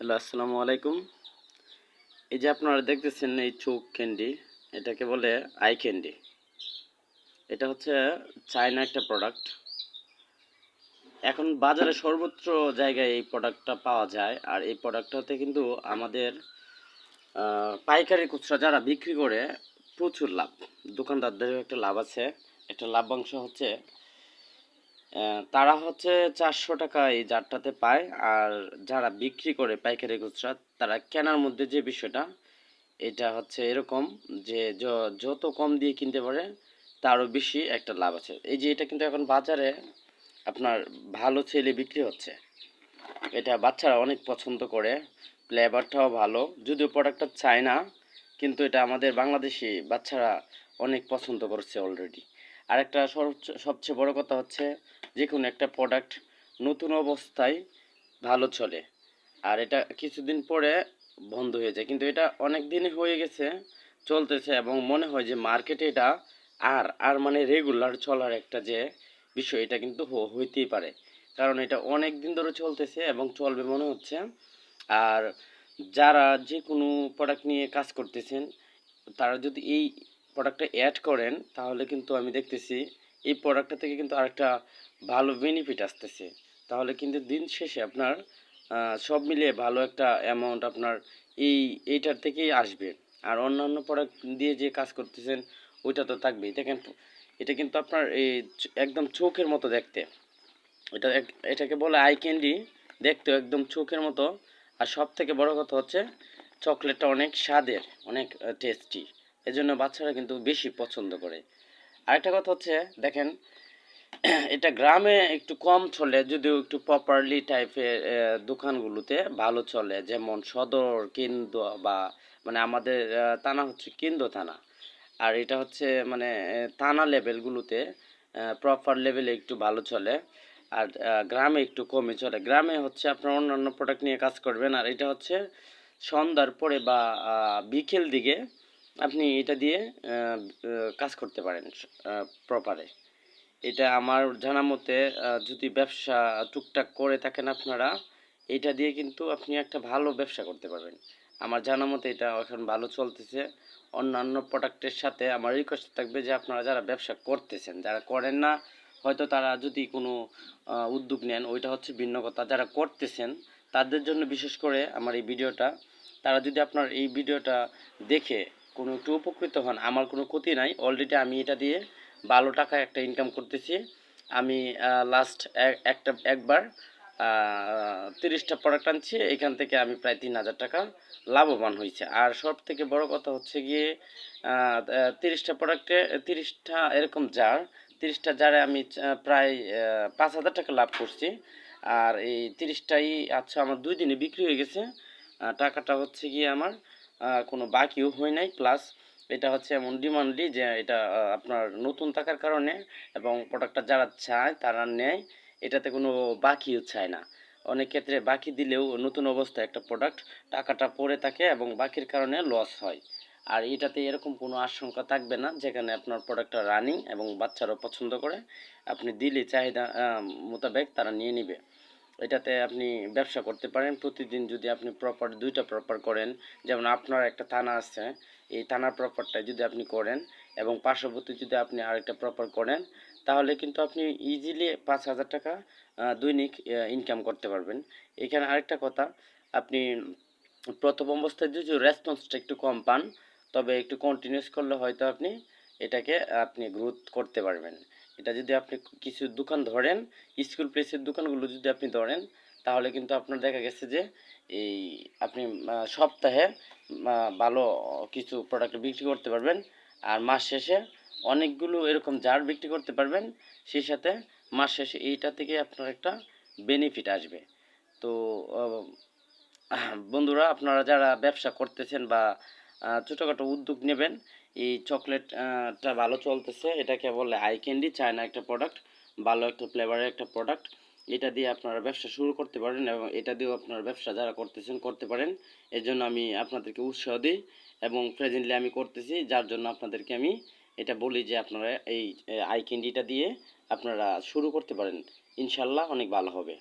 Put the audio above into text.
Hello, আসসালামু আলাইকুম। এই যে আপনারা দেখতেছেন এই চোখ ক্যান্ডি, এটাকে বলে আই ক্যান্ডি। এটা হচ্ছে চায়না একটা প্রোডাক্ট। এখন বাজারে সর্বত্র জায়গায় এই প্রোডাক্টটা পাওয়া যায়। আর এই প্রোডাক্টটাতে কিন্তু আমাদের পাইকারি খুচরা যারা বিক্রি করে প্রচুর লাভ। দোকানদারদের একটা লাভ আছে। একটা লাভ্যাংশ হচ্ছে তারা হচ্ছে 400 টাকা এই জারটাতে পায়। আর যারা বিক্রি করে পাইকারি খুচরা তারা কেনার মধ্যে যে বিষয়টা এটা হচ্ছে এরকম যে যত কম দিয়ে কিনতে পারে তারও বেশি একটা লাভ আছে। এই যে এটা কিন্তু এখন বাজারে আপনার ভালো সেলে বিক্রি হচ্ছে। এটা বাচ্চারা অনেক পছন্দ করে, ফ্লেভারটাও ভালো, যদিও প্রোডাক্টটা চায় না, কিন্তু এটা আমাদের বাংলাদেশি বাচ্চারা অনেক পছন্দ করছে অলরেডি। আর একটা সবচেয়ে বড় কথা হচ্ছে যে কোনো একটা প্রোডাক্ট নতুন অবস্থায় ভালো চলে, আর এটা কিছুদিন পরে বন্ধ হয়ে যায়। কিন্তু এটা অনেক দিনই হয়ে গেছে চলতেছে, এবং মনে হয় যে মার্কেটে এটা আর মানে রেগুলার চলার একটা যে বিষয়, এটা কিন্তু হইতেই পারে, কারণ এটা অনেক দিন ধরে চলতেছে এবং চলবে মনে হচ্ছে। আর যারা যে কোনো প্রোডাক্ট নিয়ে কাজ করতেছেন তারা যদি এই প্রোডাক্টটা অ্যাড করেন তাহলে কিন্তু আমি দেখতেছি এই প্রোডাক্টটা থেকে কিন্তু আরেকটা ভালো বেনিফিট আসতেছে। তাহলে কিন্তু দিন শেষে আপনার সব মিলিয়ে ভালো একটা অ্যামাউন্ট আপনার এইটার থেকেই আসবে। আর অন্যান্য প্রোডাক্ট দিয়ে যে কাজ করতেছেন ওইটা তো থাকবেই। দেখেন এটা কিন্তু আপনার একদম চোখের মতো দেখতে। এটাকে বলে আই ক্যান্ডি, দেখতেও একদম চোখের মতো। আর সব থেকে বড় কথা হচ্ছে চকলেটটা অনেক স্বাদের, অনেক টেস্টি, এজন্য বাচ্চারা কিন্তু বেশি পছন্দ করে। আরেকটা কথা হচ্ছে দেখেন এটা গ্রামে একটু কম চলে, যদিও একটু প্রপারলি টাইপের দোকানগুলোতে ভালো চলে, যেমন সদর কেন্দ্র বা মানে আমাদের থানা হচ্ছে কেন্দ্র থানা। আর এটা হচ্ছে মানে থানা লেভেলগুলোতে প্রপার লেভেলে একটু ভালো চলে। আর গ্রামে একটু কমই চলে। গ্রামে হচ্ছে আপনার অন্যান্য প্রোডাক্ট নিয়ে কাজ করবেন, আর এটা হচ্ছে সন্ধ্যার পরে বা বিকেল দিকে আপনি এটা দিয়ে কাজ করতে পারেন প্রপারে। এটা আমার জানা মতে যদি ব্যবসা টুকটাক করে থাকেন আপনারা, এটা দিয়ে কিন্তু আপনি একটা ভালো ব্যবসা করতে পারবেন। আমার জানা মতে এটা এখন ভালো চলতেছে। অন্যান্য প্রোডাক্টের সাথে আমার রিকোয়েস্ট থাকবে যে আপনারা যারা ব্যবসা করতেছেন, যারা করেন না হয়তো তারা যদি কোনো উদ্যোগ নেন ওইটা হচ্ছে ভিন্ন কথা। যারা করতেছেন তাদের জন্য বিশেষ করে আমার এই ভিডিওটা। তারা যদি আপনার এই ভিডিওটা দেখে কোনো একটু উপকৃত হন, আমার কোনো ক্ষতি নাই। অলরেডি আমি এটা দিয়ে ভালো টাকা একটা ইনকাম করতেছি। আমি লাস্ট একবার 30টা প্রোডাক্ট আনছি, এখান থেকে আমি প্রায় 3000 টাকা লাভবান হয়েছে। আর সব থেকে বড় কথা হচ্ছে গিয়ে 30টা প্রোডাক্টে 30টা এরকম জার, 30টা জারে আমি প্রায় 5000 টাকা লাভ করছি। আর এই 30টাই আচ্ছা আমার 2 দিনে বিক্রি হয়ে গেছে। টাকাটা হচ্ছে গিয়ে আমার কোনো বাকিও হয় নাই। প্লাস এটা হচ্ছে এমন ডিমান্ডলি যে এটা আপনার নতুন থাকার কারণে এবং প্রোডাক্টটা যারা চায় তারা নেয়, এটাতে কোনো বাকিও চায় না। অনেক ক্ষেত্রে বাকি দিলেও নতুন অবস্থায় একটা প্রোডাক্ট টাকাটা পড়ে থাকে এবং বাকির কারণে লস হয়। আর এটাতে এরকম কোনো আশঙ্কা থাকবে না, যেখানে আপনার প্রোডাক্টটা রানিং এবং বাচ্চারাও পছন্দ করে, আপনি দিলে চাহিদা মোতাবেক তারা নিয়ে নিবে। এটাতে আপনি ব্যবসা করতে পারেন। প্রতিদিন যদি আপনি প্রপার 2টা প্রপার করেন, যেমন আপনার একটা থানা আছে, এই থানার প্রপারটা যদি আপনি করেন এবং পার্শ্ববর্তী যদি আপনি আরেকটা প্রপার করেন, তাহলে কিন্তু আপনি ইজিলি 5000 টাকা দৈনিক ইনকাম করতে পারবেন। এখানে আরেকটা কথা, আপনি প্রথম অবস্থায় যদি রেসপন্সটা একটু কম পান, তবে একটু কন্টিনিউস করলে হয়তো আপনি এটাকে আপনি গ্রোথ করতে পারবেন। এটা যদি আপনি কিছু দোকান ধরেন, স্কুল প্লেসের দোকানগুলো যদি আপনি ধরেন, তাহলে কিন্তু আপনার দেখা গেছে যে এই আপনি সপ্তাহে ভালো কিছু প্রোডাক্ট বিক্রি করতে পারবেন। আর মাস শেষে অনেকগুলো এরকম জার বিক্রি করতে পারবেন। সেই সাথে মাস শেষে এইটা থেকে আপনার একটা বেনিফিট আসবে। তো বন্ধুরা, আপনারা যারা ব্যবসা করতেছেন বা ছোটোখাটো উদ্যোগ নেবেন, এই চকলেটটা ভালো চলতেছে। এটাকে বলে আই ক্যান্ডি, চায়না একটা প্রোডাক্ট, ভালো একটা ফ্লেভারের একটা প্রোডাক্ট। এটা দিয়ে আপনারা ব্যবসা শুরু করতে পারেন এবং এটা দিয়েও আপনারা ব্যবসা যারা করতেছেন করতে পারেন। এর জন্য আমি আপনাদেরকে উৎসাহ দিই এবং প্রেজেন্টলি আমি করতেছি, যার জন্য আপনাদেরকে আমি এটা বলি যে আপনারা এই আই ক্যান্ডিটা দিয়ে আপনারা শুরু করতে পারেন। ইনশাল্লাহ অনেক ভালো হবে।